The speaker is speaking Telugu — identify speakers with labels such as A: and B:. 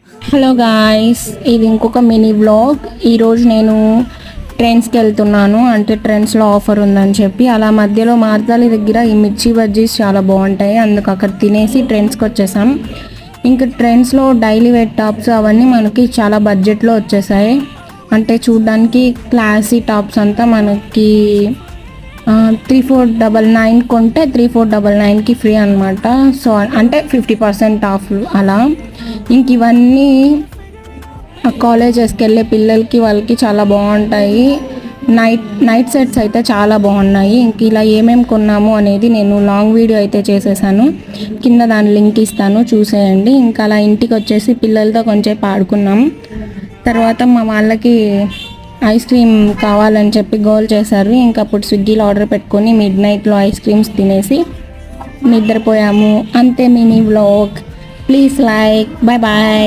A: హలో గాయ్స్, ఇది ఇంకొక మినీ వ్లాగ్. ఈరోజు నేను ట్రెండ్స్కి వెళ్తున్నాను. అంటే ట్రెండ్స్లో ఆఫర్ ఉందని చెప్పి అలా మధ్యలో మార్తాలి దగ్గర ఈ మిర్చి బజ్జీస్ చాలా బాగుంటాయి. అందుకు అక్కడ తినేసి ట్రెండ్స్కి వచ్చేసాం. ఇంకా ట్రెండ్స్లో డైలీ వేర్ టాప్స్ అవన్నీ మనకి చాలా బడ్జెట్లో వచ్చేసాయి. అంటే చూడ్డానికి క్లాసీ టాప్స్ అంతా మనకి 3499 కొంటే 3499కి ఫ్రీ అనమాట. సో అంటే 50% ఆఫ్ అలా. ఇంక ఇవన్నీ కాలేజెస్కి వెళ్ళే పిల్లలకి వాళ్ళకి చాలా బాగుంటాయి. నైట్ సెట్స్ అయితే చాలా బాగున్నాయి. ఇంక ఇలా ఏమేమి కొన్నాము అనేది నేను లాంగ్ వీడియో అయితే చేసేసాను. కింద దాని లింక్ ఇస్తాను, చూసేయండి. ఇంకా అలా ఇంటికి వచ్చేసి పిల్లలతో కొంచెం ఆడుకున్నాం. తర్వాత మా వాళ్ళకి ఐస్ క్రీమ్ కావాలని చెప్పి గోల్ చేశారు. ఇంకా అప్పుడు స్విగ్గీలో ఆర్డర్ పెట్టుకొని మిడ్నైట్లో ఐస్ క్రీమ్స్ తినేసి నిద్రపోయాము. అంతే mini vlog. Please like. Bye bye.